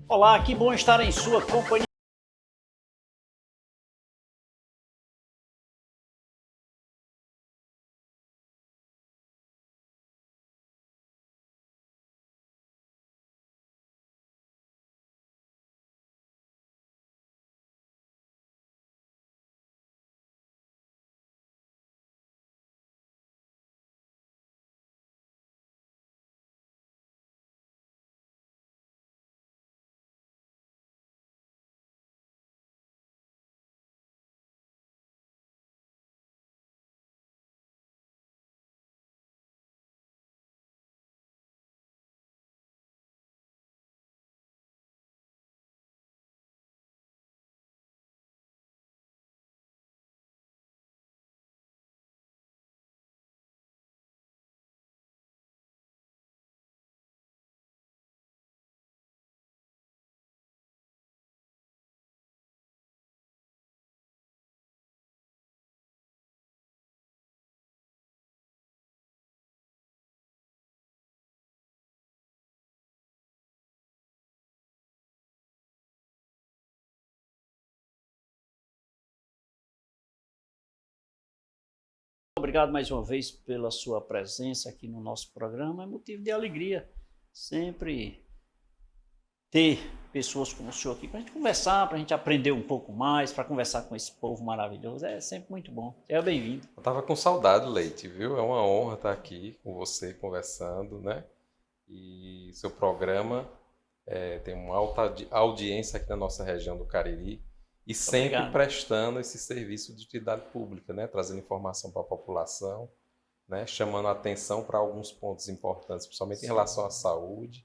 Olá, que bom estar em sua companhia. Obrigado mais uma vez pela sua presença aqui no nosso programa. É motivo de alegria sempre ter pessoas como o senhor aqui para a gente conversar, para a gente aprender um pouco mais, para conversar com esse povo maravilhoso. É sempre muito bom. Seja bem-vindo. Eu tava com saudade, Leite, viu? É uma honra estar aqui com você conversando, né? E seu programa tem uma alta audiência aqui na nossa região do Cariri e sempre Obrigado. prestando esse serviço de utilidade pública, né? Trazendo informação para a população, né? Chamando a atenção para alguns pontos importantes, principalmente em relação à saúde.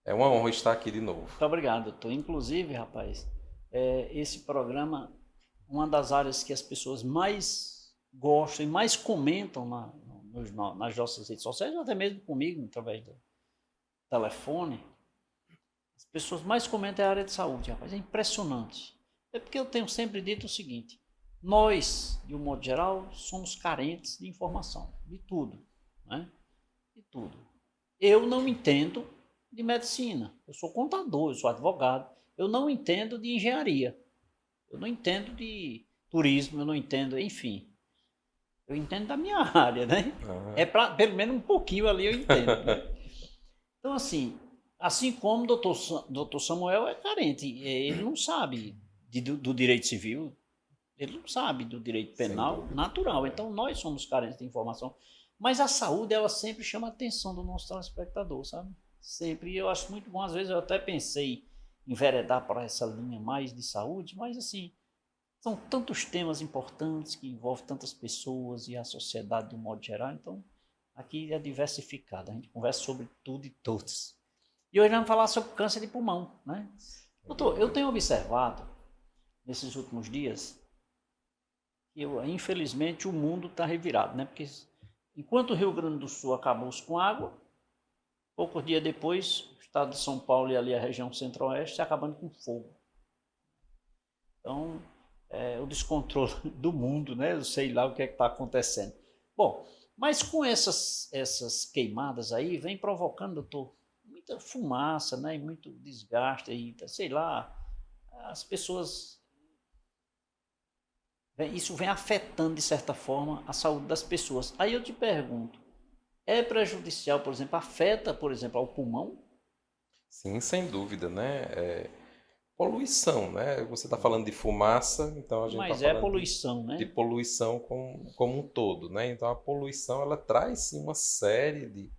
É uma honra estar aqui de novo. Muito obrigado, doutor. Inclusive, rapaz, esse programa, uma das áreas que as pessoas mais gostam e mais comentam nas nossas redes sociais, até mesmo comigo, através do telefone, as pessoas mais comentam é a área de saúde, rapaz. É impressionante. É porque eu tenho sempre dito o seguinte: nós, de um modo geral, somos carentes de informação, de tudo, né? De tudo. Eu não entendo de medicina. Eu sou contador, eu sou advogado. Eu não entendo de engenharia. Eu não entendo de turismo, eu não entendo, enfim. Eu entendo da minha área, né? Ah, Pelo menos um pouquinho ali eu entendo, né? Então, assim como o doutor Samuel é carente, ele não sabe do direito civil, ele não sabe do direito sem penal dúvida. natural. Então, nós somos carentes de informação. Mas a saúde, ela sempre chama a atenção do nosso telespectador, sabe? Sempre. E eu acho muito bom. Às vezes eu até pensei em enveredar para essa linha mais de saúde, mas assim, são tantos temas importantes que envolvem tantas pessoas e a sociedade de um modo geral. Então, aqui é diversificado. A gente conversa sobre tudo e todos. E hoje vamos falar sobre câncer de pulmão, né? Sem Doutor, eu dúvida. tenho observado nesses últimos dias que, infelizmente, o mundo está revirado, né? Porque enquanto o Rio Grande do Sul acabou-se com água, poucos dias depois, o estado de São Paulo e ali a região centro-oeste acabando com fogo. Então, o descontrole do mundo, né? Eu sei lá o que é que está acontecendo. Bom, mas com essas queimadas aí, vem provocando, doutor, muita fumaça, né? E muito desgaste aí, sei lá, as pessoas. Isso vem afetando, de certa forma, a saúde das pessoas. Aí eu te pergunto, é prejudicial, por exemplo, afeta, por exemplo, ao pulmão? Sim, sem dúvida, né? Poluição, né? Você está falando de fumaça, então a gente está Mas é falando poluição, de né? poluição como um todo, né? Então a poluição ela traz sim uma série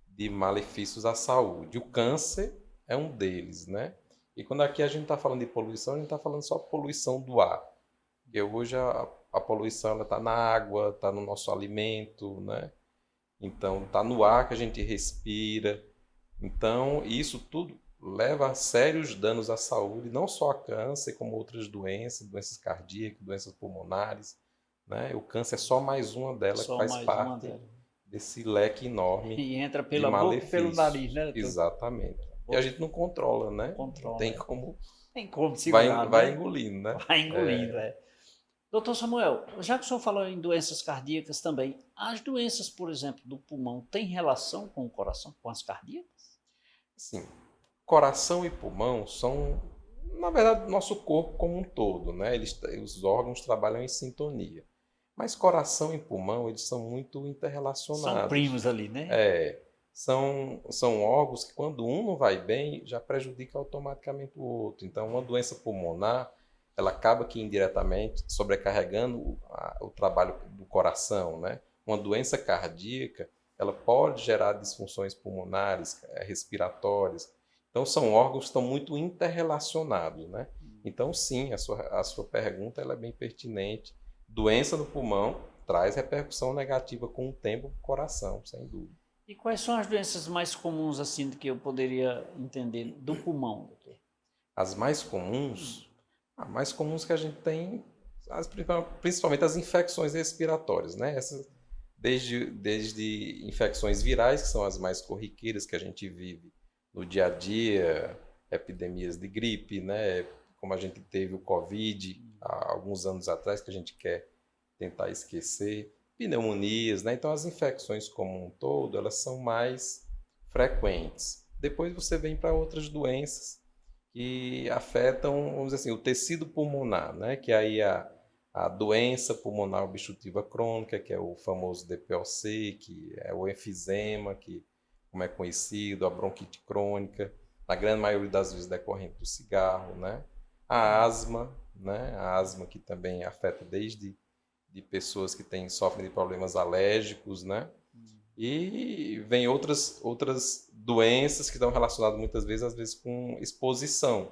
de malefícios à saúde. O câncer é um deles, né? E quando aqui a gente está falando de poluição, a gente está falando só poluição do ar. Porque hoje a poluição ela está na água, está no nosso alimento, né? Então está no ar que a gente respira. Então, isso tudo leva a sérios danos à saúde, não só a câncer, como outras doenças, doenças cardíacas, doenças pulmonares, né? O câncer é só mais uma delas que Só faz mais uma parte delas. desse leque enorme E entra de pela boca e pelo nariz, malefícios. né, doutor? Exatamente. E a Boca gente não controla, não né? Não controla. tem como. Tem como Vai, segurar, vai né? engolindo, né? Vai engolindo, é. Doutor Samuel, já que o senhor falou em doenças cardíacas também, as doenças, por exemplo, do pulmão, têm relação com o coração, com as cardíacas? Sim. Coração e pulmão são, na verdade, nosso corpo como um todo, né? Os órgãos trabalham em sintonia. Mas coração e pulmão, eles são muito São interrelacionados. primos ali, né? São órgãos que, quando um não vai bem, já prejudica automaticamente o outro. Então, uma doença pulmonar, ela acaba aqui indiretamente sobrecarregando o trabalho do coração, né? Uma doença cardíaca, ela pode gerar disfunções pulmonares, respiratórias. Então, são órgãos que estão muito interrelacionados, né? Então, sim, a sua pergunta ela é bem pertinente. Doença no pulmão traz repercussão negativa com o tempo para o coração, sem dúvida. E quais são as doenças mais comuns, assim, que eu poderia entender do pulmão, doutor? As mais comuns que a gente tem, principalmente as infecções respiratórias, né? Essas, desde infecções virais, que são as mais corriqueiras que a gente vive no dia a dia, epidemias de gripe, né? Como a gente teve o Covid há alguns anos atrás, que a gente quer tentar esquecer, pneumonias, né? Então as infecções como um todo, elas são mais frequentes. Depois você vem para outras doenças que afetam, vamos dizer assim, o tecido pulmonar, né? Que aí a doença pulmonar obstrutiva crônica, que é o famoso DPOC, que é o enfisema, que como é conhecido, a bronquite crônica, na grande maioria das vezes decorrente do cigarro, né? A asma, né? A asma que também afeta desde de pessoas que sofrem de problemas alérgicos, né? E vem outras doenças que estão relacionadas muitas vezes, às vezes, com exposição,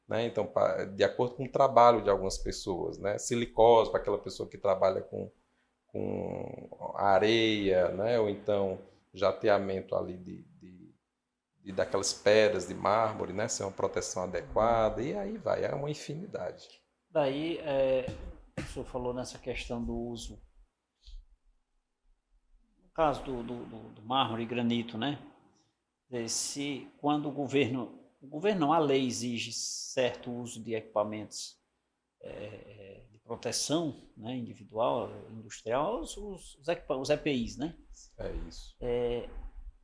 né? Então, de acordo com o trabalho de algumas pessoas, né? Silicose, para aquela pessoa que trabalha com areia, né? Ou então jateamento ali daquelas pedras de mármore, né? Ser uma proteção adequada, e aí vai, é uma infinidade. Daí, o senhor falou nessa questão do uso, no caso do mármore e granito, né? Se quando o governo não, a lei exige certo uso de equipamentos de proteção, né, individual, industrial, os EPIs, né? É isso.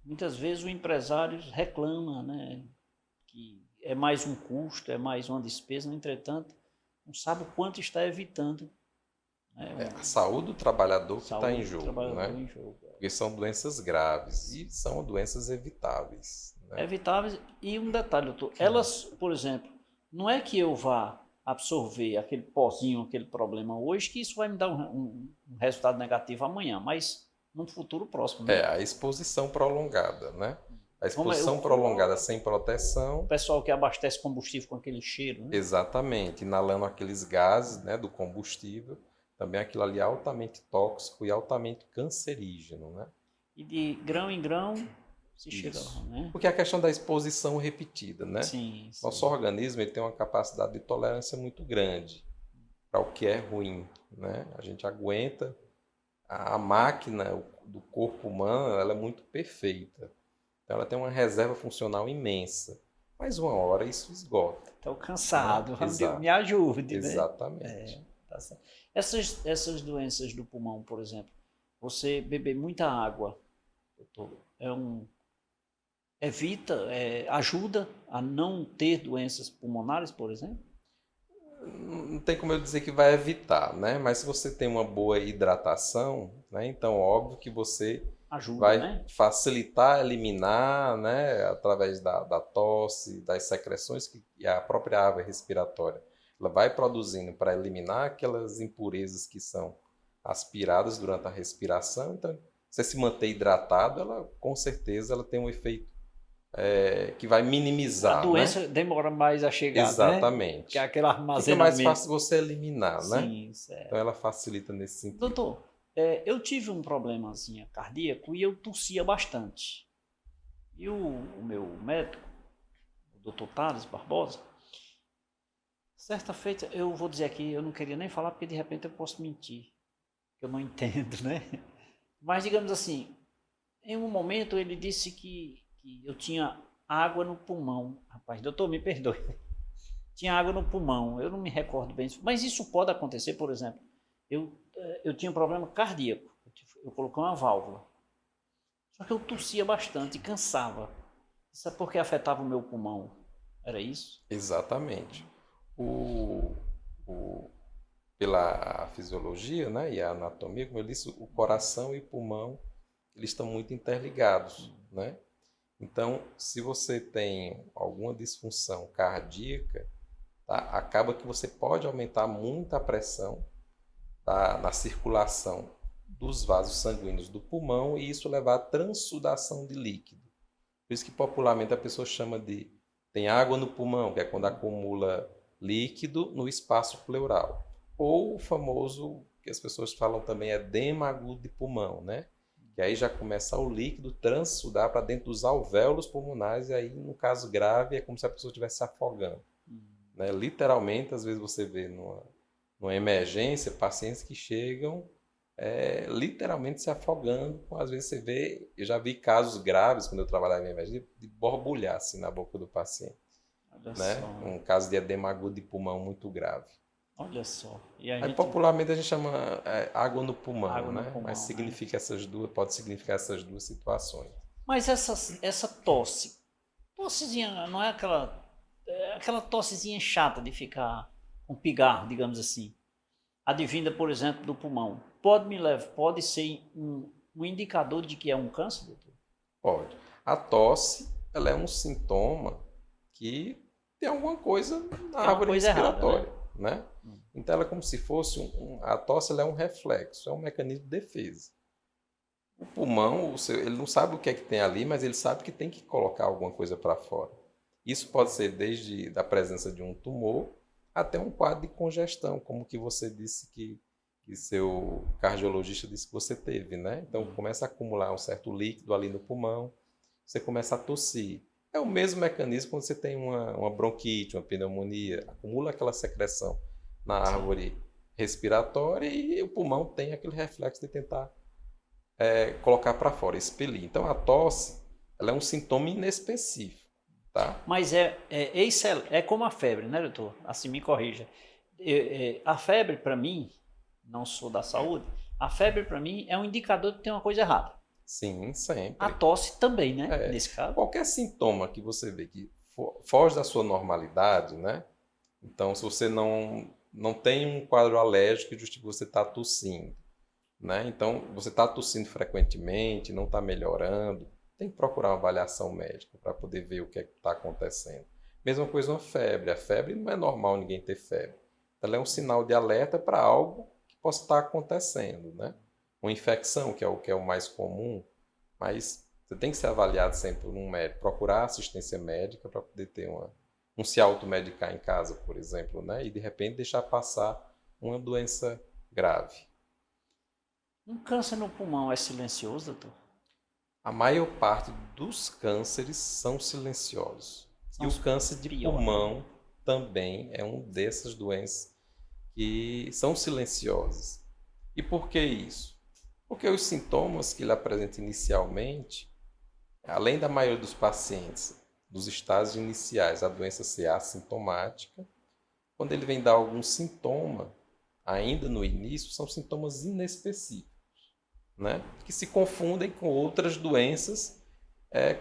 Muitas vezes o empresário reclama, né, que é mais um custo, é mais uma despesa, no entretanto, não sabe o quanto está evitando. Né, a saúde do trabalhador que está em jogo, né? Em jogo. Porque são doenças graves e são doenças evitáveis. Né? Evitáveis. E um detalhe, doutor, elas, por exemplo, não é que eu vá absorver aquele pozinho, aquele problema hoje, que isso vai me dar um resultado negativo amanhã, mas num futuro próximo. Né? A exposição prolongada, né? A exposição prolongada sem proteção. O pessoal que abastece combustível com aquele cheiro, né? Exatamente, inalando aqueles gases, né, do combustível. Também aquilo ali é altamente tóxico e altamente cancerígeno, né? E de grão em grão se chega lá, né? Porque a questão da exposição repetida, né? Sim. Nosso organismo ele tem uma capacidade de tolerância muito grande para o que é ruim, né? A gente aguenta. A máquina do corpo humano ela é muito perfeita. Então ela tem uma reserva funcional imensa. Mas uma hora isso esgota. Estou cansado, né? Me ajude. Exatamente. Né? Tá certo. Essas doenças do pulmão, por exemplo, você beber muita água, doutor, ajuda a não ter doenças pulmonares, por exemplo? Não tem como eu dizer que vai evitar, né? Mas se você tem uma boa hidratação, né? Então óbvio que você vai facilitar, eliminar, né? Através da tosse, das secreções que a própria árvore respiratória ela vai produzindo para eliminar aquelas impurezas que são aspiradas durante a respiração. Então, você se manter hidratado, ela com certeza ela tem um efeito que vai minimizar. A doença, né? Demora mais a chegar, Exatamente. Né? Que é aquele armazenamento. Fica mais fácil você eliminar, né? Sim, certo. Então ela facilita nesse sentido. Doutor, eu tive um problemazinho cardíaco e eu tossia bastante. E o meu médico, o doutor Thales Barbosa, certa feita, eu vou dizer aqui, eu não queria nem falar porque de repente eu posso mentir, que eu não entendo, né? Mas digamos assim, em um momento ele disse que eu tinha água no pulmão. Rapaz, doutor, me perdoe. Tinha água no pulmão, eu não me recordo bem. Mas isso pode acontecer, por exemplo, eu tinha um problema cardíaco, eu coloquei uma válvula. Só que eu tossia bastante e cansava. Isso é porque afetava o meu pulmão. Era isso? Exatamente. O, o- Pela fisiologia, né, e a anatomia, como eu disse, o coração e o pulmão, eles estão muito interligados, né? Então, se você tem alguma disfunção cardíaca, tá, acaba que você pode aumentar muito a pressão, tá, na circulação dos vasos sanguíneos do pulmão e isso levar à transsudação de líquido. Por isso que popularmente a pessoa chama de tem água no pulmão, que é quando acumula líquido no espaço pleural. Ou o famoso, que as pessoas falam também, edema agudo de pulmão, né? Que aí já começa o líquido transudar para dentro dos alvéolos pulmonares e aí, no caso grave, é como se a pessoa estivesse se afogando. Né? Literalmente, às vezes você vê numa emergência pacientes que chegam literalmente se afogando. Às vezes você vê, eu já vi casos graves quando eu trabalhava em emergência, de borbulhar assim na boca do paciente. Olha Né? só. Um caso de edema agudo de pulmão muito grave. Olha só. E a Aí, gente popularmente a gente chama água no pulmão, água no né? Mas pulmão, né? significa essas duas, pode significar essas duas situações. Mas essa tossezinha, não é aquela tossezinha chata de ficar com pigarro, digamos assim, advinda, por exemplo, do pulmão. Pode ser um indicador de que é um câncer, doutor? Pode. A tosse, ela é um sintoma que tem alguma coisa na É uma árvore coisa errada, respiratória, né? Então ela é como se fosse a tosse, ela é um reflexo, é um mecanismo de defesa. O pulmão, ele não sabe o que é que tem ali, mas ele sabe que tem que colocar alguma coisa para fora. Isso pode ser desde a presença de um tumor até um quadro de congestão, como que você disse que seu cardiologista disse que você teve, né? Então começa a acumular um certo líquido ali no pulmão, você começa a tossir. É o mesmo mecanismo quando você tem uma bronquite, uma pneumonia, acumula aquela secreção na árvore respiratória e o pulmão tem aquele reflexo de tentar colocar para fora, expelir. Então a tosse, ela é um sintoma inespecífico, tá? Mas isso é como a febre, né, doutor? Assim, me corrija. A febre, para mim, não sou da saúde, a febre, para mim, é um indicador de que tem uma coisa errada. Sim, sempre. A tosse também, né? Nesse caso. Qualquer sintoma que você vê que foge da sua normalidade, né? Então, se você não tem um quadro alérgico que justifica você estar tossindo, né? Então, você está tossindo frequentemente, não está melhorando, tem que procurar uma avaliação médica para poder ver o que é que está acontecendo. Mesma coisa uma febre. A febre não é normal ninguém ter febre. Ela é um sinal de alerta para algo que possa estar acontecendo, né? Uma infecção, que é o mais comum, mas você tem que ser avaliado sempre por um médico, procurar assistência médica para poder ter não se automedicar em casa, por exemplo, né? E de repente deixar passar uma doença grave. Um câncer no pulmão é silencioso, doutor? A maior parte dos cânceres são silenciosos. E o câncer de pulmão também é uma dessas doenças que são silenciosas. E por que isso? Porque os sintomas que ele apresenta inicialmente, além da maioria dos pacientes, dos estágios iniciais, a doença ser assintomática, quando ele vem dar algum sintoma, ainda no início, são sintomas inespecíficos, né? Que se confundem com outras doenças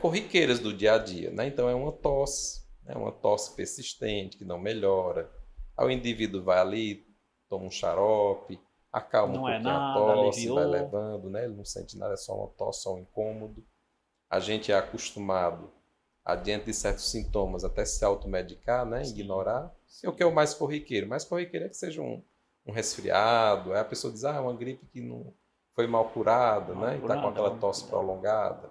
corriqueiras do dia a dia. Né? Então é uma tosse persistente que não melhora. Aí o indivíduo vai ali, toma um xarope, acalma um pouquinho a tosse, vai levando, né? Ele não sente nada, é só uma tosse, só um incômodo. A gente é acostumado, diante de certos sintomas, até se automedicar, né? Ignorar. É o que é o mais corriqueiro. O mais corriqueiro é que seja um resfriado, aí a pessoa diz, é uma gripe que não foi mal curada, né? E está com aquela tosse prolongada.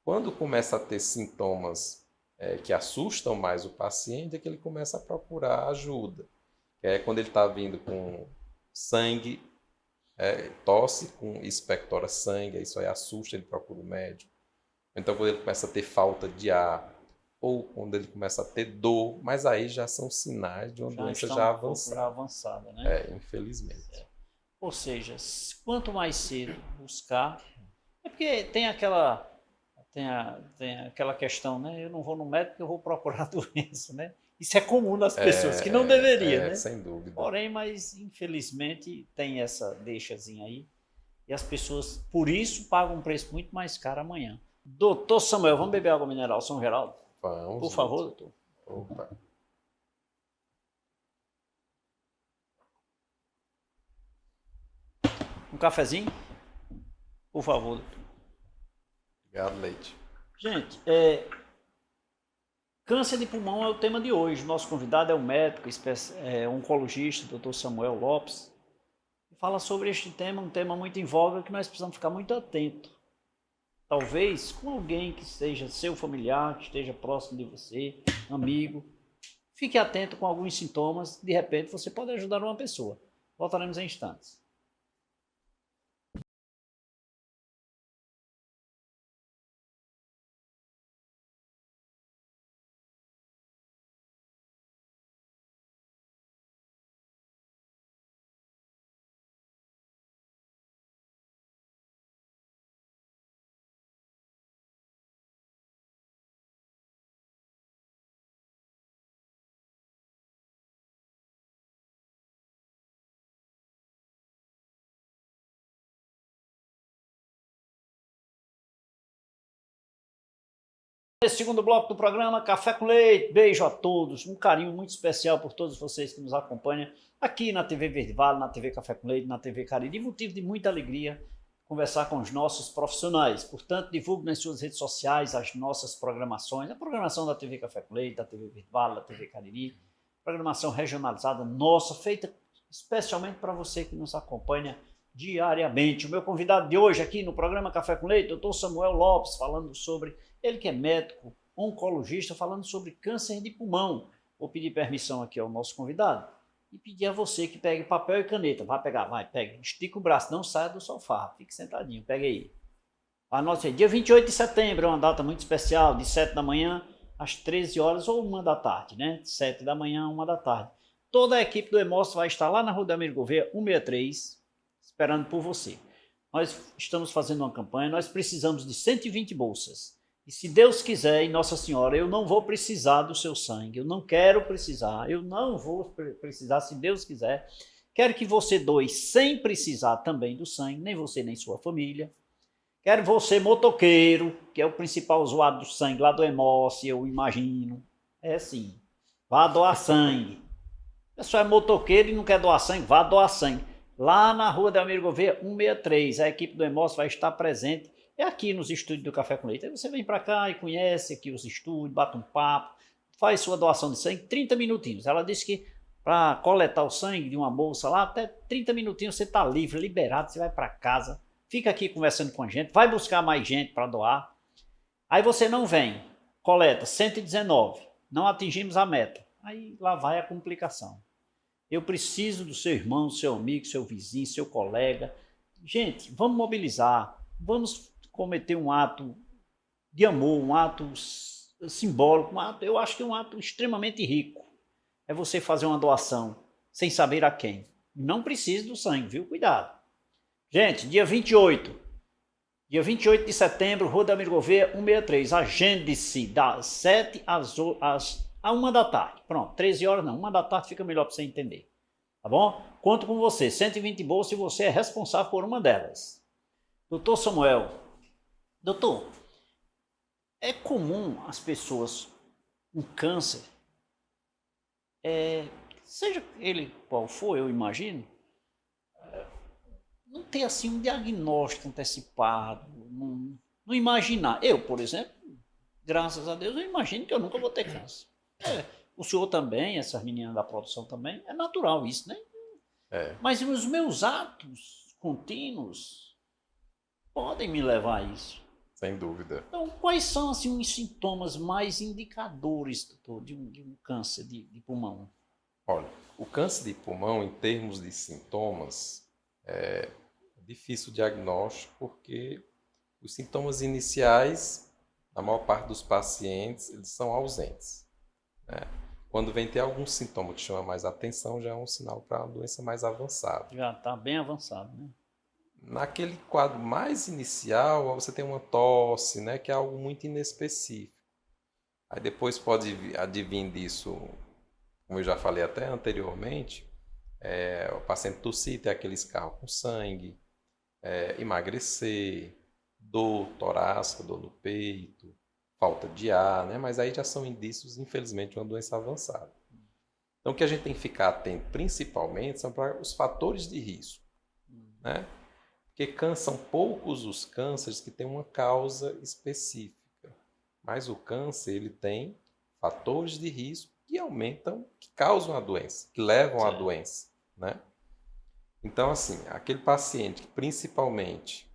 Quando começa a ter sintomas que assustam mais o paciente, é que ele começa a procurar ajuda. É quando ele está vindo com sangue, tosse com expectora sangue, isso aí assusta, ele procura o médico. Então, quando ele começa a ter falta de ar, ou quando ele começa a ter dor, mas aí já são sinais de uma doença já avançada. Né? Infelizmente. Ou seja, quanto mais cedo buscar, é porque tem aquela questão, né? Eu não vou no médico porque eu vou procurar a doença, né? Isso é comum nas pessoas, que não deveria, né? Sem dúvida. Porém, mas infelizmente tem essa deixazinha aí. E as pessoas, por isso, pagam um preço muito mais caro amanhã. Doutor Samuel, vamos beber água mineral São Geraldo? Vamos. Por favor, doutor. Opa. Um cafezinho? Por favor. Obrigado, Leite. Gente, câncer de pulmão é o tema de hoje. Nosso convidado é o médico, oncologista, Dr. Samuel Lopes. Fala sobre este tema, um tema muito em voga que nós precisamos ficar muito atentos. Talvez com alguém que seja seu familiar, que esteja próximo de você, amigo. Fique atento com alguns sintomas, de repente você pode ajudar uma pessoa. Voltaremos em instantes. Esse segundo bloco do programa, Café com Leite. Beijo a todos, um carinho muito especial por todos vocês que nos acompanham aqui na TV Verde Vale, na TV Café com Leite, na TV Cariri. Motivo de muita alegria conversar com os nossos profissionais. Portanto, divulgue nas suas redes sociais as nossas programações, a programação da TV Café com Leite, da TV Verde Vale, da TV Cariri, programação regionalizada nossa, feita especialmente para você que nos acompanha diariamente. O meu convidado de hoje aqui no programa Café com Leite, Dr. Samuel Lopes, falando sobre, ele que é médico, oncologista, falando sobre câncer de pulmão. Vou pedir permissão aqui ao nosso convidado e pedir a você que pegue papel e caneta. Vai pegar, vai, pega, estica o braço, não saia do sofá, fique sentadinho, pega aí. Anote aí, dia 28 de setembro é uma data muito especial, de 7 da manhã às 13 horas ou 1 da tarde, né? 7 da manhã, 1 da tarde. Toda a equipe do Hemócio vai estar lá na Rua Delmiro Gouveia, 163, esperando por você. Nós estamos fazendo uma campanha, nós precisamos de 120 bolsas. E se Deus quiser, e Nossa Senhora, eu não vou precisar do seu sangue, eu não quero precisar, eu não vou precisar, se Deus quiser. Quero que você doe sem precisar também do sangue, nem você nem sua família. Quero você motoqueiro, que é o principal usuário do sangue lá do Hemócio, eu imagino. É assim, vá doar sangue. A pessoa é motoqueiro e não quer doar sangue, vá doar sangue. Lá na Rua Delmiro Gouveia, 163, a equipe do Hemócio vai estar presente. É aqui nos estúdios do Café com Leite. Aí você vem para cá e conhece aqui os estúdios, bate um papo, faz sua doação de sangue, 30 minutinhos. Ela disse que para coletar o sangue de uma bolsa lá, até 30 minutinhos você está livre, liberado, você vai para casa, fica aqui conversando com a gente, vai buscar mais gente para doar. Aí você não vem, coleta 119, não atingimos a meta. Aí lá vai a complicação. Eu preciso do seu irmão, seu amigo, seu vizinho, seu colega. Gente, vamos mobilizar, vamos cometer um ato de amor, um ato simbólico, eu acho que é um ato extremamente rico. É você fazer uma doação sem saber a quem. Não precisa do sangue, viu? Cuidado. Gente, dia 28 de setembro, Rua Delmiro Gouveia, 163. Agende-se das 7 a 1 da tarde. Pronto, 13 horas não, 1 da tarde fica melhor para você entender. Tá bom? Conto com você, 120 bolsas e você é responsável por uma delas. Doutor Samuel, doutor, é comum as pessoas com câncer, seja ele qual for, eu imagino, não ter assim um diagnóstico antecipado, não imaginar. Eu, por exemplo, graças a Deus, eu imagino que eu nunca vou ter câncer. O senhor também, essas meninas da produção também, é natural isso, né? Mas os meus atos contínuos podem me levar a isso. Sem dúvida. Então, quais são assim, os sintomas mais indicadores, doutor, de um câncer de pulmão? Olha, o câncer de pulmão, em termos de sintomas, é difícil o diagnóstico porque os sintomas iniciais, na maior parte dos pacientes, eles são ausentes, né? Quando vem ter algum sintoma que chama mais atenção, já é um sinal para uma doença mais avançada. Já está bem avançado, né? Naquele quadro mais inicial, você tem uma tosse, né, que é algo muito inespecífico. Aí depois pode advir disso, como eu já falei até anteriormente, o paciente tossir, ter aquele escarro com sangue, emagrecer, dor torácica, dor no peito, falta de ar, né? Mas aí já são indícios, infelizmente, de uma doença avançada. Então, o que a gente tem que ficar atento, principalmente, são para os fatores de risco, né? Porque são poucos os cânceres que têm uma causa específica. Mas o câncer, ele tem fatores de risco que aumentam, que causam a doença, que levam à doença, né? Então, assim, aquele paciente que principalmente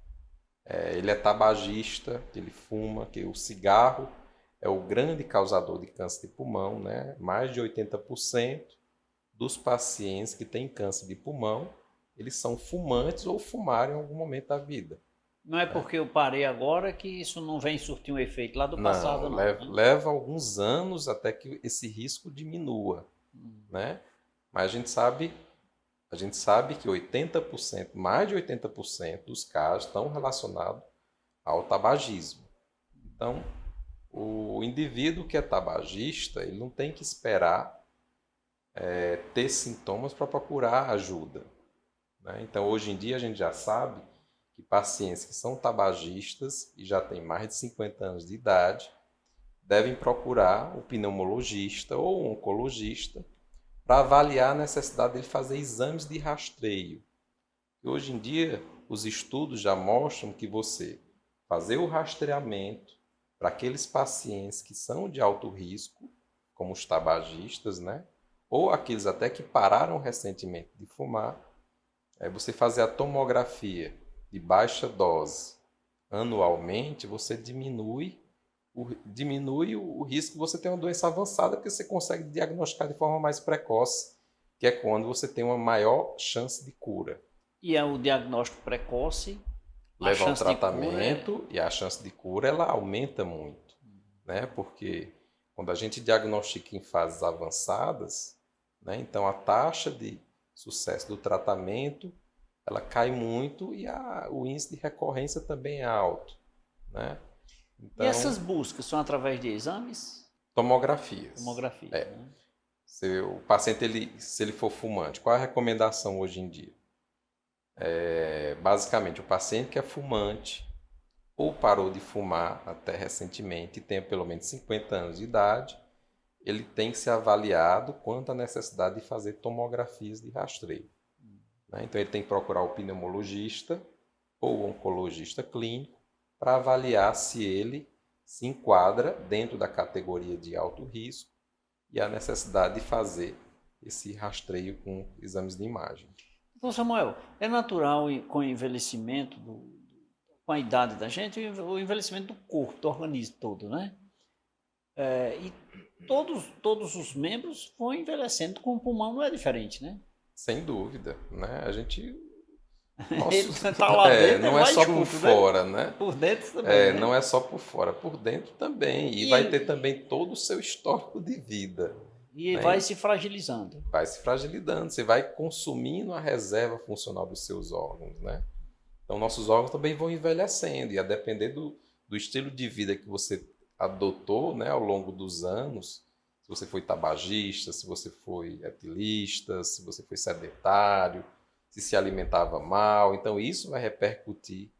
ele é tabagista, ele fuma, que o cigarro é o grande causador de câncer de pulmão, né? Mais de 80% dos pacientes que têm câncer de pulmão, eles são fumantes ou fumaram em algum momento da vida. Não é porque eu parei agora que isso não vem surtir um efeito lá do passado, não. Leva alguns anos até que esse risco diminua, né? Mas a gente sabe que 80%, mais de 80% dos casos estão relacionados ao tabagismo. Então, o indivíduo que é tabagista, ele não tem que esperar ter sintomas para procurar ajuda, né? Então, hoje em dia, a gente já sabe que pacientes que são tabagistas e já têm mais de 50 anos de idade devem procurar o pneumologista ou o oncologista para avaliar a necessidade de fazer exames de rastreio. E hoje em dia, os estudos já mostram que você fazer o rastreamento para aqueles pacientes que são de alto risco, como os tabagistas, né? Ou aqueles até que pararam recentemente de fumar, você fazer a tomografia de baixa dose anualmente, você diminui o risco de você ter uma doença avançada, porque você consegue diagnosticar de forma mais precoce, que é quando você tem uma maior chance de cura. E é o diagnóstico precoce leva ao tratamento e a chance de cura ela aumenta muito, né? Porque quando a gente diagnostica em fases avançadas, né, então a taxa de sucesso do tratamento ela cai muito e o índice de recorrência também é alto, né? Então, e essas buscas são através de exames? Tomografias. Tomografia. Né? Se o paciente se ele for fumante, qual é a recomendação hoje em dia? Basicamente, o paciente que é fumante ou parou de fumar até recentemente e tem pelo menos 50 anos de idade, ele tem que ser avaliado quanto à necessidade de fazer tomografias de rastreio. Né? Então, ele tem que procurar o pneumologista ou o oncologista clínico para avaliar se ele se enquadra dentro da categoria de alto risco e a necessidade de fazer esse rastreio com exames de imagem. Então, Samuel, é natural com o envelhecimento, com a idade da gente, o envelhecimento do corpo, do organismo todo, né? E todos os membros vão envelhecendo, com o pulmão não é diferente, né? Sem dúvida, né? A gente... Ele tá lá dentro, não é só junto, por fora, né? Por dentro também. Né? Não é só por fora, por dentro também. E vai ter também todo o seu histórico de vida. E vai se fragilizando. Vai se fragilizando, você vai consumindo a reserva funcional dos seus órgãos, né? Então, nossos órgãos também vão envelhecendo, e a depender do estilo de vida que você adotou, né, ao longo dos anos, se você foi tabagista, se você foi etilista, se você foi sedentário, se alimentava mal, então isso vai repercutir,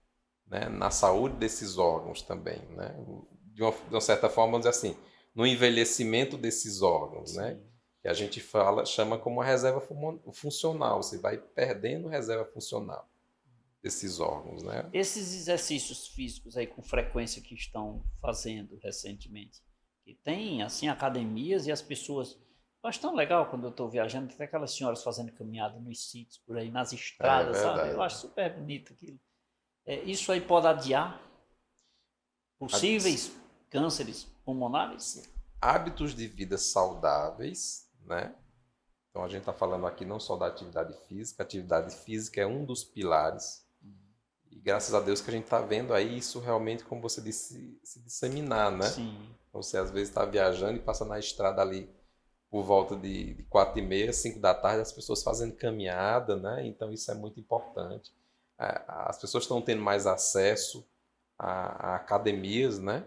né, na saúde desses órgãos também, né? De uma certa forma, vamos dizer assim, no envelhecimento desses órgãos, né? Que a gente chama como uma reserva funcional. Você vai perdendo reserva funcional desses órgãos, né? Esses exercícios físicos aí com frequência que estão fazendo recentemente, que tem assim academias e as pessoas, eu acho tão legal quando eu estou viajando, tem aquelas senhoras fazendo caminhada nos sítios por aí, nas estradas, sabe? Eu acho super bonito aquilo. Isso aí pode adiar possíveis cânceres pulmonares? Hábitos de vida saudáveis, né? Então a gente está falando aqui não só da atividade física é um dos pilares. E graças a Deus que a gente está vendo aí isso realmente, como você disse, se disseminar, né? Sim. Você às vezes está viajando e passa na estrada ali por volta de 4h30, 5 da tarde, as pessoas fazendo caminhada, né? Então isso é muito importante. As pessoas estão tendo mais acesso a academias, né?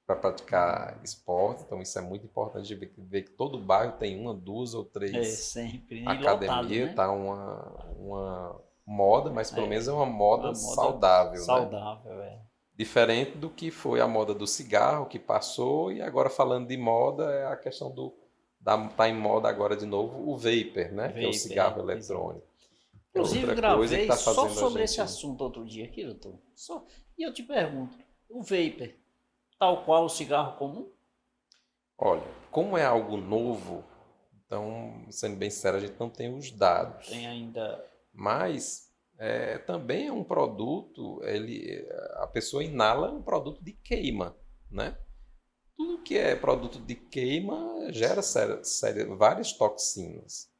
Para praticar esporte, então isso é muito importante ver que todo bairro tem 1, 2 ou 3 sempre. academia, né? Tá uma moda, mas pelo menos é uma moda saudável, saudável, né? Diferente do que foi a moda do cigarro, que passou, e agora falando de moda, é a questão tá em moda agora de novo o vapor, né? Que é o Vapor, cigarro exato. eletrônico. É Inclusive, outra coisa que gravei está só fazendo a sobre esse gente. assunto outro dia aqui, doutor. Só. E eu te pergunto, o vapor, tal qual o cigarro comum? Olha, como é algo novo, então, sendo bem sincero, a gente não tem os dados. Tem ainda. Mas também é um produto, a pessoa inala um produto de queima, né? Tudo que é produto de queima gera várias toxinas.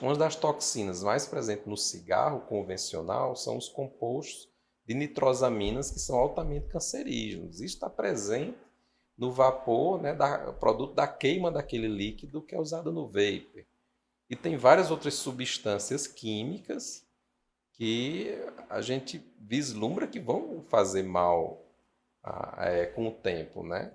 Uma das toxinas mais presentes no cigarro convencional são os compostos de nitrosaminas, que são altamente cancerígenos. Isso está presente no vapor, né, produto da queima daquele líquido que é usado no vapor. E tem várias outras substâncias químicas que a gente vislumbra que vão fazer mal com o tempo, né?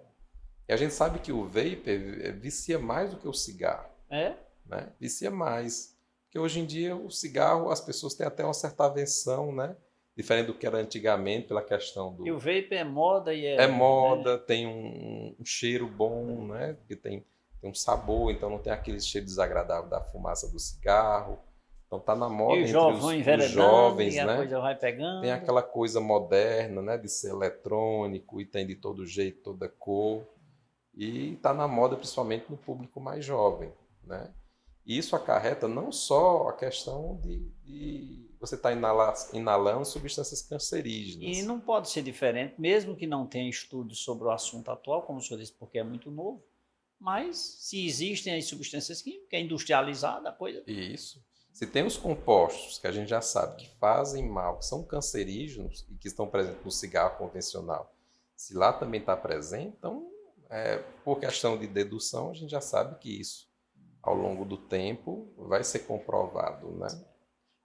E a gente sabe que o vapor vicia mais do que o cigarro, É? né? Vicia mais. Porque hoje em dia o cigarro, as pessoas têm até uma certa aversão, né? Diferente do que era antigamente, pela questão E o do... vapor é moda e É né? moda, tem um cheiro bom, né? Que tem um sabor, então não tem aquele cheiro desagradável da fumaça do cigarro. Então tá na E moda o entre jovem os enveredando e jovens, a né? coisa vai Tem pegando. aquela coisa moderna, né? De ser eletrônico e tem de todo jeito, toda cor. E tá na moda principalmente no público mais jovem, né? E isso acarreta não só a questão de você estar inalando substâncias E cancerígenas. não pode ser diferente, mesmo que não tenha estudos sobre o assunto atual, como o senhor disse, porque é muito novo. Mas se existem as substâncias químicas, é industrializada a coisa. E isso. Se tem os compostos que a gente já sabe que fazem mal, que são cancerígenos e que estão presentes no cigarro convencional, se lá também está presente, então, por questão de dedução, a gente já sabe que isso, ao longo do tempo, vai ser comprovado, né?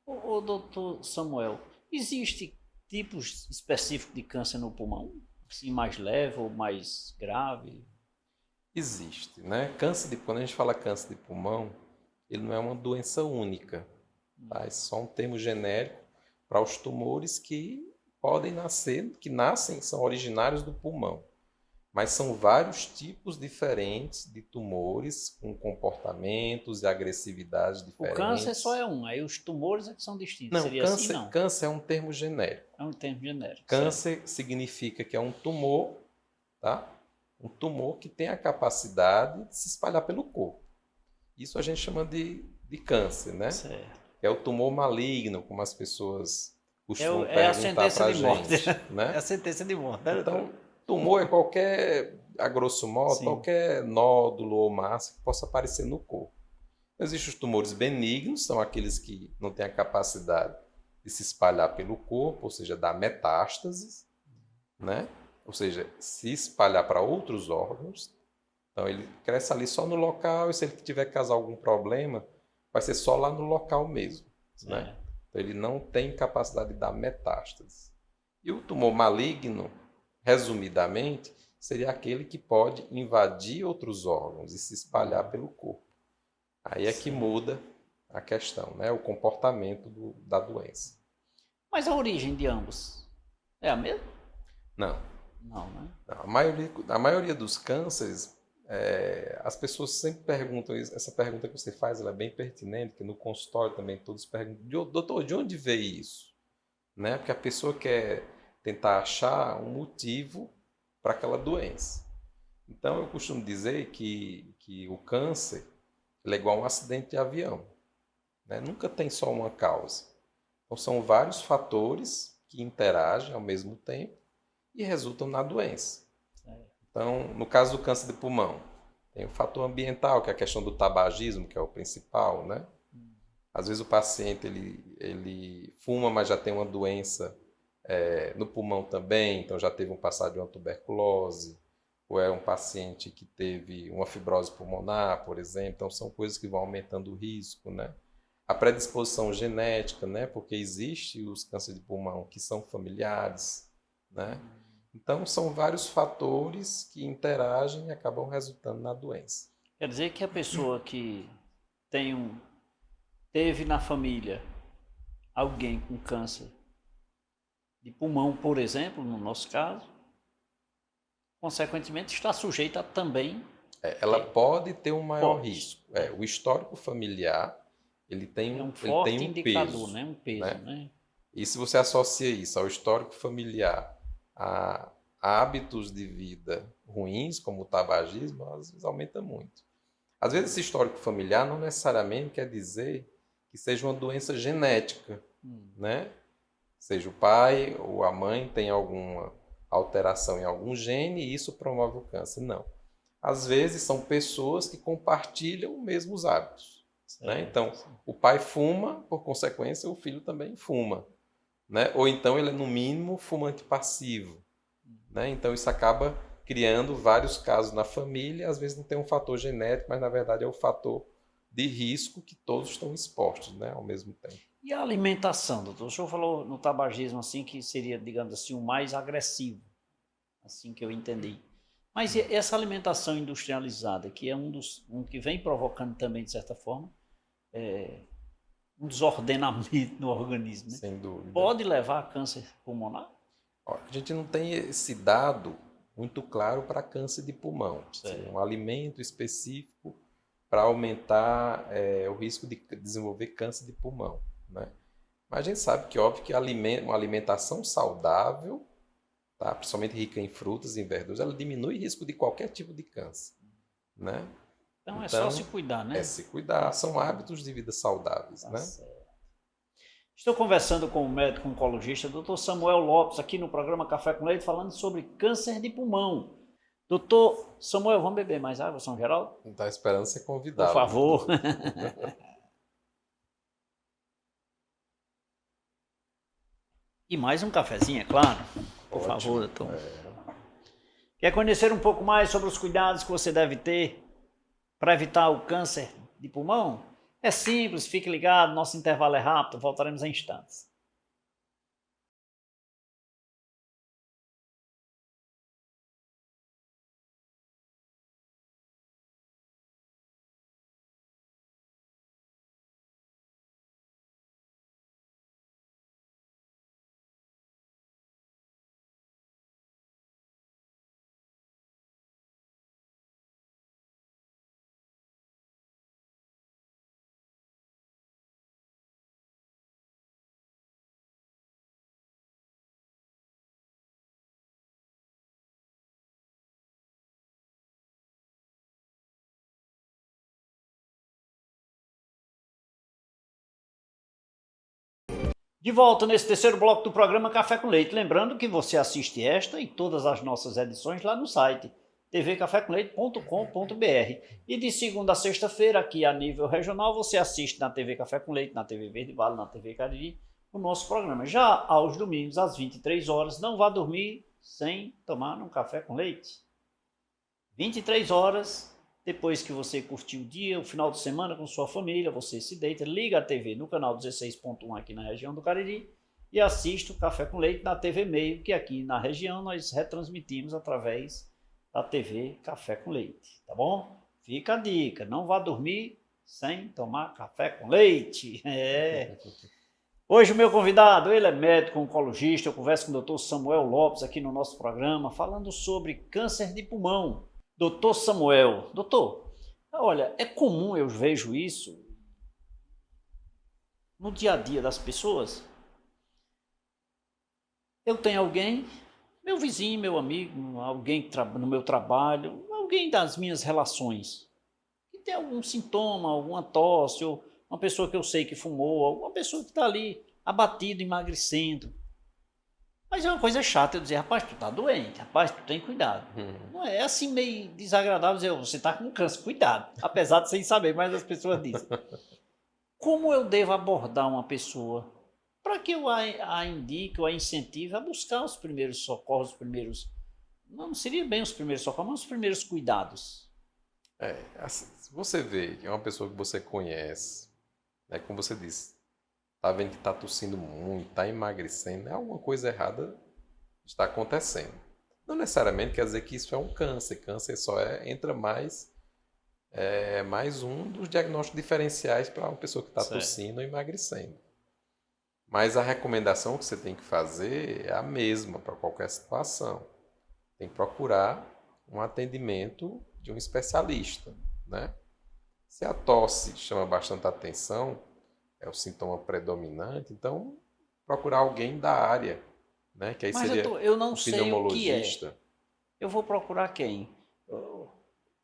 Ô, doutor Samuel, existe tipos específicos de câncer no pulmão? Assim, mais leve ou mais grave? Existe, né? Quando a gente fala câncer de pulmão, ele não é uma doença única, tá? É só um termo genérico para os tumores que podem nascer, que nascem, são originários do pulmão. Mas são vários tipos diferentes de tumores com comportamentos e agressividades O câncer diferentes. só é um, aí os tumores é que são distintos. Não, Seria assim, não? câncer é um termo genérico. É um termo genérico, certo? Câncer significa que é um tumor, tá? Um tumor que tem a capacidade de se espalhar pelo corpo. Isso a gente chama de câncer, né? Certo. É o tumor maligno, como as pessoas costumam É a perguntar sentença para a de morte. gente, né? É a sentença de morte, né, doutor? Então, tumor é a grosso modo, Sim. qualquer nódulo ou massa que possa aparecer no corpo. Existem os tumores benignos, são aqueles que não têm a capacidade de se espalhar pelo corpo, ou seja, dar metástases, né? Ou seja, se espalhar para outros órgãos. Então, ele cresce ali só no local e se ele tiver que causar algum problema, vai ser só lá no local mesmo, né? Então, ele não tem capacidade de dar metástases. E o tumor maligno, resumidamente, seria aquele que pode invadir outros órgãos e se espalhar pelo corpo. Aí é que muda a questão, né? O comportamento da doença. Mas a origem de ambos é a mesma? Não. Não, né? A maioria dos cânceres, as pessoas sempre perguntam isso. Essa pergunta que você faz, ela é bem pertinente, que no consultório também todos perguntam, doutor, de onde veio isso? Né? Porque a pessoa quer tentar achar um motivo para aquela doença. Então, eu costumo dizer que o câncer ele é igual a um acidente de avião, né? Nunca tem só uma causa. Então, são vários fatores que interagem ao mesmo tempo e resultam na doença. Então, no caso do câncer de pulmão, tem o fator ambiental, que é a questão do tabagismo, que é o principal, né? Às vezes o paciente ele fuma, mas já tem uma doença no pulmão também, então já teve um passado de uma tuberculose, ou é um paciente que teve uma fibrose pulmonar, por exemplo. Então são coisas que vão aumentando o risco, né? A predisposição genética, né? Porque existe os cânceres de pulmão que são familiares, né? Então são vários fatores que interagem e acabam resultando na doença. Quer dizer que a pessoa que teve na família alguém com câncer de pulmão, por exemplo, no nosso caso, consequentemente está sujeita também. Ela pode ter um maior Pode. risco. O histórico familiar, ele tem É um ele forte tem um indicador, peso, né? Um peso, né? E se você associa isso ao histórico familiar, a hábitos de vida ruins, como o tabagismo, às vezes aumenta muito. Às vezes esse histórico familiar não necessariamente quer dizer que seja uma doença genética, né? Seja o pai ou a mãe tem alguma alteração em algum gene e isso promove o câncer. Não. Às vezes são pessoas que compartilham os mesmos hábitos, né? Então, o pai fuma, por consequência, o filho também fuma, né? Ou então ele é, no mínimo, fumante passivo, né? Então, isso acaba criando vários casos na família. Às vezes não tem um fator genético, mas, na verdade, é o fator de risco que todos estão expostos, né, ao mesmo tempo. E a alimentação, doutor? O senhor falou no tabagismo assim que seria, digamos assim, o mais agressivo, assim que eu entendi. Mas essa alimentação industrializada, que é um que vem provocando também, de certa forma, um desordenamento no organismo, né? Sem dúvida. Pode levar a câncer pulmonar? A gente não tem esse dado muito claro para câncer de pulmão. Assim, um alimento específico para aumentar o risco de desenvolver câncer de pulmão, né? Mas a gente sabe que, óbvio, que uma alimentação saudável, tá, principalmente rica em frutas e em verduras, ela diminui o risco de qualquer tipo de câncer, né? Então é só se cuidar, né? É se cuidar, são hábitos de vida saudáveis, né? Certo. Estou conversando com o médico oncologista, Dr. Samuel Lopes, aqui no programa Café com Leite, falando sobre câncer de pulmão. Doutor Samuel, vamos beber mais água, São Geraldo? Não está esperando ser convidado. Por favor. E mais um cafezinho, é claro. Por favor, doutor. Quer conhecer um pouco mais sobre os cuidados que você deve ter para evitar o câncer de pulmão? É simples, fique ligado, nosso intervalo é rápido, voltaremos em instantes. De volta nesse terceiro bloco do programa Café com Leite. Lembrando que você assiste esta e todas as nossas edições lá no site tvcafécomleite.com.br. E de segunda a sexta-feira, aqui a nível regional, você assiste na TV Café com Leite, na TV Verde Vale, na TV Cariri, o nosso programa. Já aos domingos, às 23 horas, não vá dormir sem tomar um café com leite. 23 horas, depois que você curtiu o dia, o final de semana com sua família, você se deita, liga a TV no canal 16.1 aqui na região do Cariri e assiste o Café com Leite na TV Meio, que aqui na região nós retransmitimos através da TV Café com Leite, tá bom? Fica a dica, não vá dormir sem tomar café com leite. Hoje o meu convidado, ele é médico oncologista, eu converso com o Dr. Samuel Lopes aqui no nosso programa, falando sobre câncer de pulmão. Doutor Samuel, doutor, olha, é comum, eu vejo isso no dia a dia das pessoas. Eu tenho alguém, meu vizinho, meu amigo, alguém no meu trabalho, alguém das minhas relações, que tem algum sintoma, alguma tosse, ou uma pessoa que eu sei que fumou, alguma pessoa que está ali abatido, emagrecendo. Mas é uma coisa chata eu dizer, rapaz, tu tá doente, rapaz, tu tem cuidado. Não é assim meio desagradável dizer, você tá com câncer, cuidado. Apesar de sem saber, mas as pessoas dizem. Como eu devo abordar uma pessoa para que eu a indique, ou a incentive a buscar os primeiros socorros, não seria bem os primeiros socorros, mas os primeiros cuidados? Assim, se você vê que é uma pessoa que você conhece, né, como você disse, tá vendo que está tossindo muito, está emagrecendo, alguma coisa errada está acontecendo. Não necessariamente quer dizer que isso é um câncer. Câncer só entra mais um dos diagnósticos diferenciais para uma pessoa que está tossindo ou emagrecendo. Mas a recomendação que você tem que fazer é a mesma para qualquer situação. Tem que procurar um atendimento de um especialista, né? Se a tosse chama bastante atenção, é o sintoma predominante, então procurar alguém da área, né? Que aí Mas seria eu não um sei o que é. pneumologista. Eu vou procurar quem?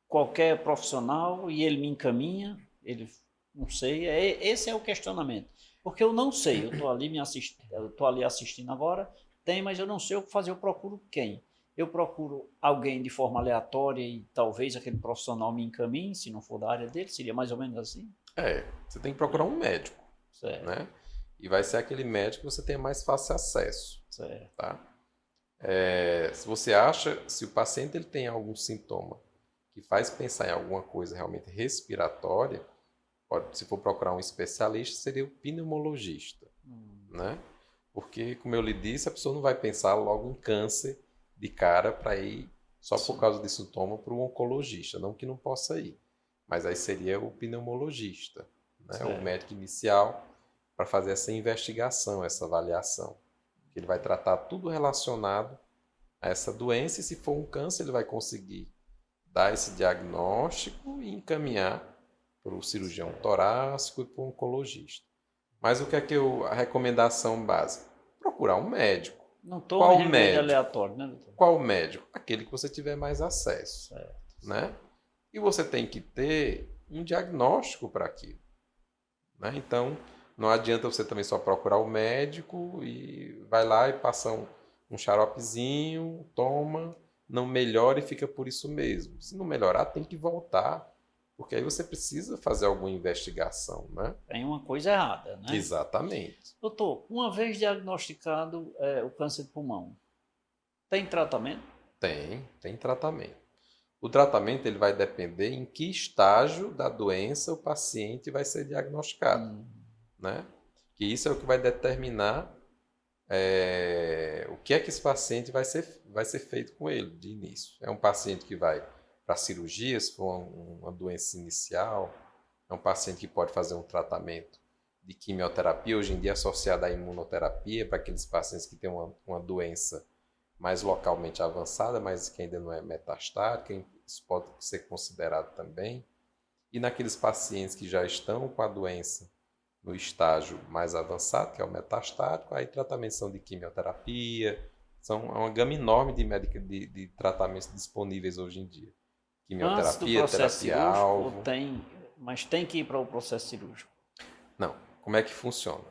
Qualquer profissional e ele me encaminha, ele não sei, esse é o questionamento. Porque eu não sei, eu estou ali assistindo agora, mas eu não sei o que fazer, eu procuro quem? Eu procuro alguém de forma aleatória e talvez aquele profissional me encaminhe, se não for da área dele, seria mais ou menos assim? Você tem que procurar um médico, Certo, né? E vai ser aquele médico que você tenha mais fácil acesso, certo. tá? Se você acha, se o paciente ele tem algum sintoma que faz pensar em alguma coisa realmente respiratória, se for procurar um especialista, seria o pneumologista, né? Porque, como eu lhe disse, a pessoa não vai pensar logo em câncer de cara para ir só por causa de sintoma para o oncologista, não que não possa ir. Mas aí seria o pneumologista, né? O médico inicial para fazer essa investigação, essa avaliação. Ele vai tratar tudo relacionado a essa doença e se for um câncer, ele vai conseguir dar esse diagnóstico e encaminhar para o cirurgião torácico e para o oncologista. Mas o que é a recomendação básica? Procurar um médico. Não tome Qual remédio médico? aleatório, né, doutor? Qual médico? Aquele que você tiver mais acesso, Certo. né? E você tem que ter um diagnóstico para aquilo, né? Então, não adianta você também só procurar o médico e vai lá e passa um xaropezinho, toma, não melhora e fica por isso mesmo. Se não melhorar, tem que voltar, porque aí você precisa fazer alguma investigação, né? Tem uma coisa errada, né? Exatamente. Doutor, uma vez diagnosticado o câncer de pulmão, tem tratamento? Tem tratamento. O tratamento ele vai depender em que estágio da doença o paciente vai ser diagnosticado, né? Que isso é o que vai determinar o que é que esse paciente vai ser feito com ele de início. É um paciente que vai para cirurgia, se for uma doença inicial, é um paciente que pode fazer um tratamento de quimioterapia, hoje em dia associado à imunoterapia, para aqueles pacientes que têm uma doença mais localmente avançada, mas que ainda não é metastática, isso pode ser considerado também. E naqueles pacientes que já estão com a doença no estágio mais avançado, que é o metastático, aí tratamentos são de quimioterapia, são uma gama enorme de tratamentos disponíveis hoje em dia. Antes do Quimioterapia, processo cirúrgico, terapia-alvo. mas tem que ir para o processo cirúrgico. Não, como é que funciona?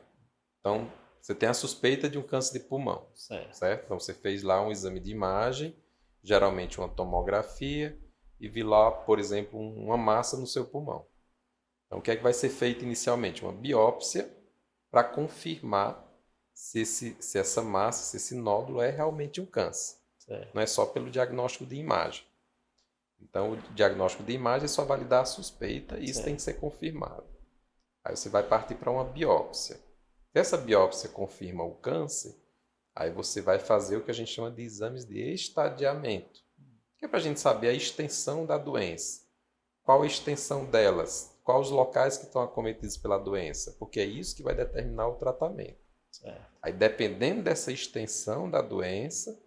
Então, você tem a suspeita de um câncer de pulmão, certo? Então, você fez lá um exame de imagem, geralmente uma tomografia, e viu lá, por exemplo, uma massa no seu pulmão. Então, o que é que vai ser feito inicialmente? Uma biópsia para confirmar se essa massa, se esse nódulo é realmente um câncer. Não é só pelo diagnóstico de imagem. Então, o diagnóstico de imagem é só validar a suspeita e isso tem que ser confirmado. Aí você vai partir para uma biópsia. Se essa biópsia confirma o câncer, aí você vai fazer o que a gente chama de exames de estadiamento, que é para a gente saber a extensão da doença. Qual a extensão delas? Quais os locais que estão acometidos pela doença? Porque é isso que vai determinar o tratamento. Aí, dependendo dessa extensão da doença,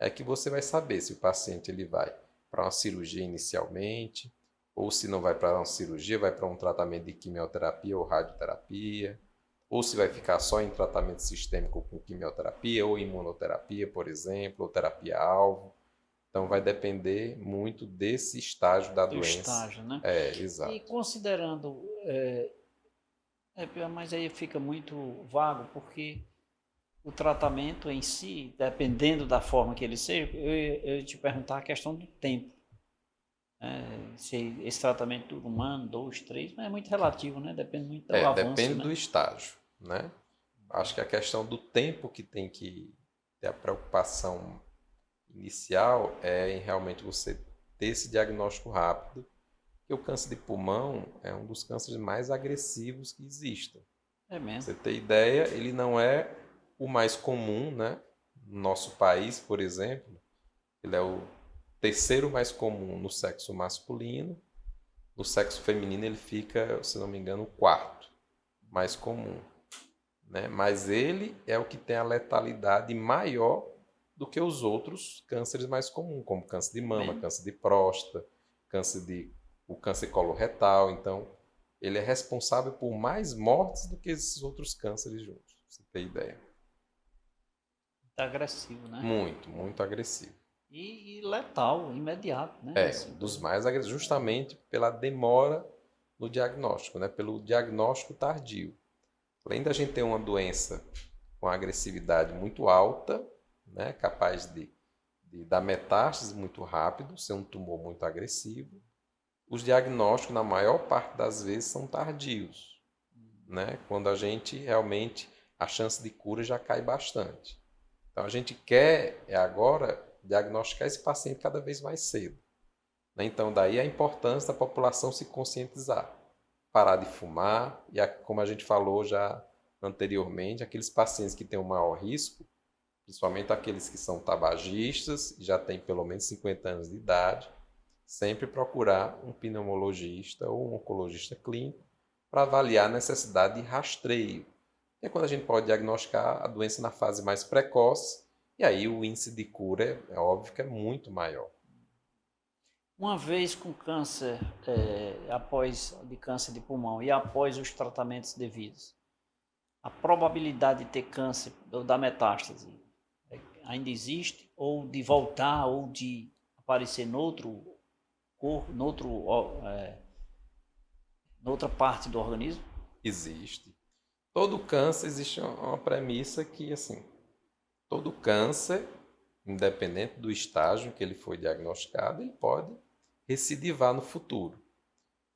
é que você vai saber se o paciente ele vai para uma cirurgia inicialmente, ou se não vai para uma cirurgia, vai para um tratamento de quimioterapia ou radioterapia, ou se vai ficar só em tratamento sistêmico com quimioterapia ou imunoterapia, por exemplo, ou terapia-alvo. Então, vai depender muito desse estágio da doença. Estágio, né? Exato. E considerando... mas aí fica muito vago, porque o tratamento em si, dependendo da forma que ele seja, eu ia te perguntar a questão do tempo. Se esse tratamento dura 1 ano, 2, 3, mas é muito relativo, né? Depende muito do avanço. Depende do estágio, né? Acho que a questão do tempo que tem que ter a preocupação inicial é em realmente você ter esse diagnóstico rápido, porque o câncer de pulmão é um dos cânceres mais agressivos que existem. É mesmo. Você ter ideia, ele não é o mais comum, né? No nosso país, por exemplo, ele é o 3º mais comum no sexo masculino. No sexo feminino ele fica, se não me engano, o 4º mais comum, né? Mas ele é o que tem a letalidade maior do que os outros cânceres mais comuns, como câncer de mama, câncer de próstata, o câncer coloretal. Então, ele é responsável por mais mortes do que esses outros cânceres juntos, pra você ter ideia. Muito agressivo, né? Muito, muito agressivo. E letal, imediato, né? Assim, Dos mais agressivos, justamente pela demora no diagnóstico, né? Pelo diagnóstico tardio. Além da gente ter uma doença com agressividade muito alta, né? Capaz de dar metástase muito rápido, ser um tumor muito agressivo, os diagnósticos, na maior parte das vezes, são tardios, né? Quando a gente realmente, a chance de cura já cai bastante. Então, a gente quer agora diagnosticar esse paciente cada vez mais cedo, né? Então, daí a importância da população se conscientizar, parar de fumar, e como a gente falou já anteriormente, aqueles pacientes que têm o maior risco, principalmente aqueles que são tabagistas e já têm pelo menos 50 anos de idade, sempre procurar um pneumologista ou um oncologista clínico para avaliar a necessidade de rastreio. É quando a gente pode diagnosticar a doença na fase mais precoce, e aí o índice de cura é óbvio que é muito maior. Uma vez com câncer, após de câncer de pulmão e após os tratamentos devidos, a probabilidade de ter câncer ou da metástase ainda existe? Ou de voltar, ou de aparecer noutro corpo, noutra parte do organismo? Existe. Todo câncer, existe uma premissa que, assim, todo câncer, independente do estágio em que ele foi diagnosticado, ele pode recidivar no futuro.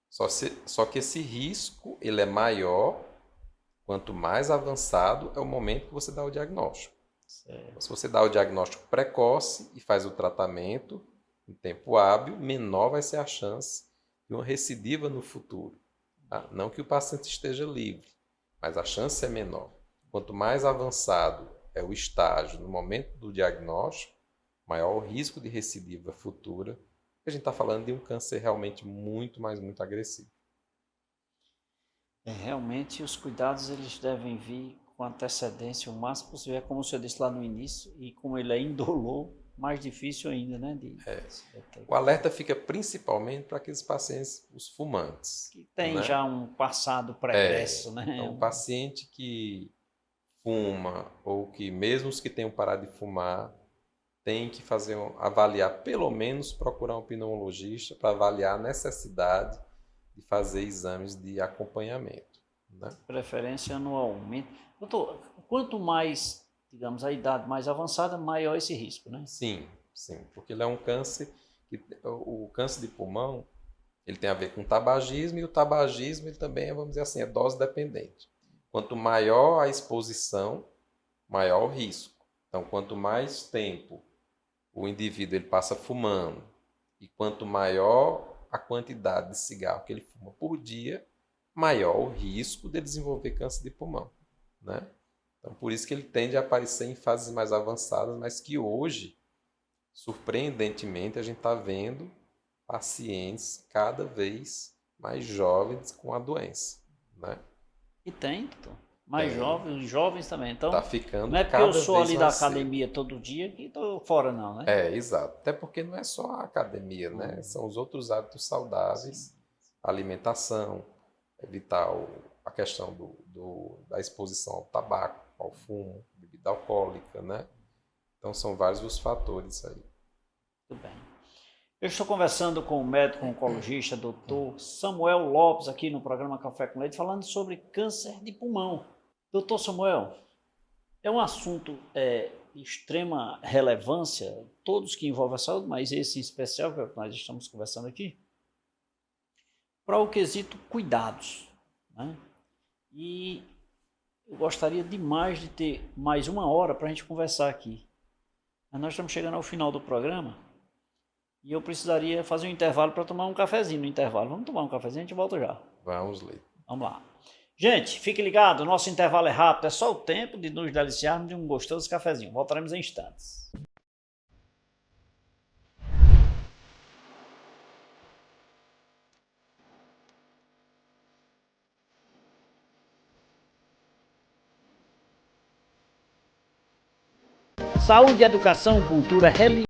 Só que esse risco ele é maior quanto mais avançado é o momento que você dá o diagnóstico. Certo. Se você dá o diagnóstico precoce e faz o tratamento em tempo hábil, menor vai ser a chance de uma recidiva no futuro. Tá? Não que o paciente esteja livre, mas a chance é menor. Quanto mais avançado é o estágio no momento do diagnóstico, maior o risco de recidiva futura. A gente está falando de um câncer realmente muito, mas muito agressivo. Realmente os cuidados eles devem vir com antecedência o máximo possível, como o senhor disse lá no início, e como ele é indolor, mais difícil ainda, né? O alerta fica principalmente para aqueles pacientes, os fumantes. Que tem, né, já um passado pregresso, né? Então, um paciente que fuma, ou que mesmo os que tenham parado de fumar, tem que avaliar, pelo menos procurar um pneumologista para avaliar a necessidade de fazer exames de acompanhamento, né? Preferência anualmente. Doutor, quanto mais, digamos, a idade mais avançada, maior esse risco, né? Sim, porque ele é um câncer, o câncer de pulmão, ele tem a ver com tabagismo, e o tabagismo ele também, vamos dizer assim, é dose dependente. Quanto maior a exposição, maior o risco. Então, quanto mais tempo o indivíduo ele passa fumando, e quanto maior a quantidade de cigarro que ele fuma por dia, maior o risco de desenvolver câncer de pulmão, né? Então, por isso que ele tende a aparecer em fases mais avançadas, mas que hoje, surpreendentemente, a gente está vendo pacientes cada vez mais jovens com a doença, né? E tem, doutor. Mais jovens também. Então, tá ficando não é porque eu sou ali da academia todo dia que estou fora, não, né? Exato. Até porque não é só a academia, né? São os outros hábitos saudáveis, alimentação, evitar a questão da exposição ao tabaco, ao fumo, bebida alcoólica, né? Então, são vários os fatores aí. Muito bem. Eu estou conversando com o médico oncologista, Dr. Samuel Lopes, aqui no programa Café com Leite, falando sobre câncer de pulmão. Doutor Samuel, é um assunto de extrema relevância, todos que envolvem a saúde, mas esse em especial, que é o que nós estamos conversando aqui, para o quesito cuidados, né? E eu gostaria demais de ter mais uma hora para a gente conversar aqui. Mas nós estamos chegando ao final do programa e eu precisaria fazer um intervalo para tomar um cafezinho no intervalo. Vamos tomar um cafezinho, a gente volta já. Vamos ler. Vamos lá. Gente, fique ligado, nosso intervalo é rápido, é só o tempo de nos deliciarmos de um gostoso cafezinho. Voltaremos em instantes. Saúde, educação, cultura, religião.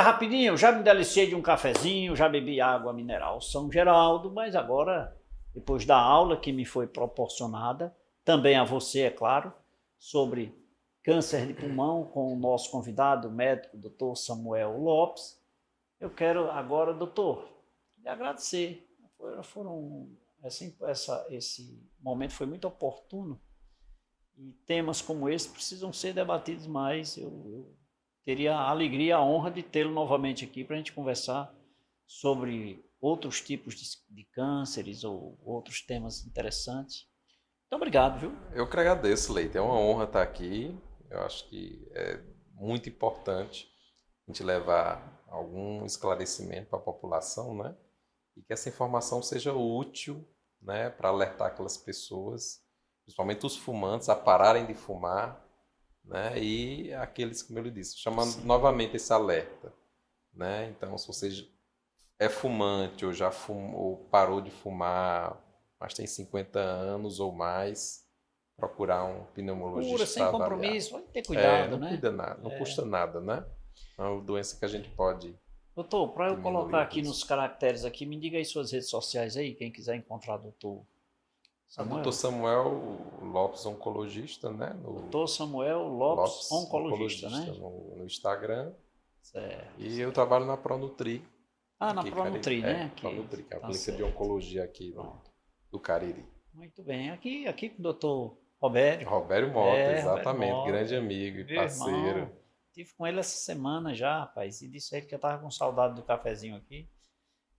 Rapidinho, já me deliciei de um cafezinho, já bebi água mineral São Geraldo, mas agora, depois da aula que me foi proporcionada, também a você, é claro, sobre câncer de pulmão, com o nosso convidado, o médico, Dr. Samuel Lopes, eu quero agora, doutor, lhe agradecer. Esse momento foi muito oportuno e temas como esse precisam ser debatidos mais. Eu teria a alegria, a honra de tê-lo novamente aqui para a gente conversar sobre outros tipos de cânceres ou outros temas interessantes. Muito obrigado, viu? Eu que agradeço, Leite. É uma honra estar aqui. Eu acho que é muito importante a gente levar algum esclarecimento para a população, né? E que essa informação seja útil, né, para alertar aquelas pessoas, principalmente os fumantes, a pararem de fumar, né? E aqueles, como eu lhe disse, chamando novamente esse alerta, né? Então, se você é fumante ou já fumou, ou parou de fumar, mas tem 50 anos ou mais, procurar um pneumologista. Cura sem compromisso, vai ter cuidado, não né? Cuida nada, não custa nada, né? É uma doença que a gente pode... Doutor, para eu colocar aqui nos caracteres aqui, me diga aí suas redes sociais aí, quem quiser encontrar o doutor Samuel. Dr. Samuel Lopes, oncologista, né? Dr. Samuel Lopes, oncologista, né? No Instagram. Certo. E eu trabalho na Pronutri. Na Pronutri, né? Pronutri, que é a clínica de oncologia aqui do Cariri. Muito bem. Aqui com o doutor Robério. Robério Mota, exatamente. Mota, grande amigo e parceiro. Irmão. Estive com ele essa semana já, rapaz, e disse a ele que eu estava com saudade do cafezinho aqui.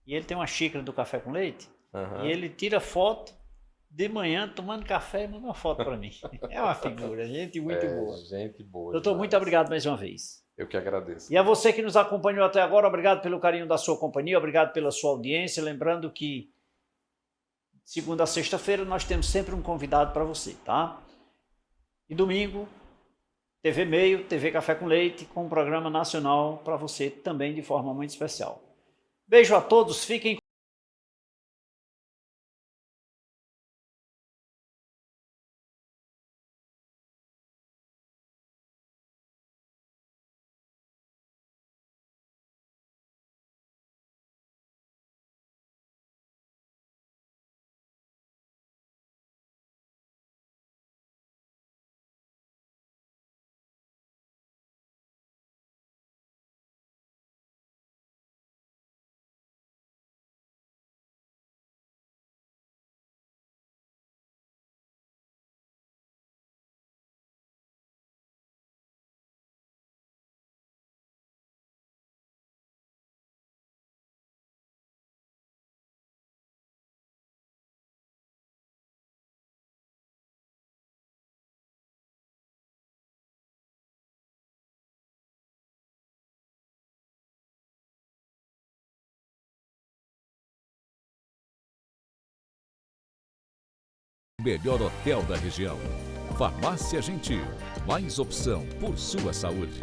E ele tem uma xícara do café com leite, e ele tira foto de manhã tomando café e manda uma foto para mim. É uma figura, gente muito boa. Gente boa. Doutor, muito obrigado mais uma vez. Eu que agradeço. E a você que nos acompanhou até agora, obrigado pelo carinho da sua companhia, obrigado pela sua audiência. Lembrando que segunda a sexta-feira nós temos sempre um convidado para você, tá? E domingo, TV Meio, TV Café com Leite, com um programa nacional para você também de forma muito especial. Beijo a todos, fiquem Melhor hotel da região. Farmácia Gentil. Mais opção por sua saúde.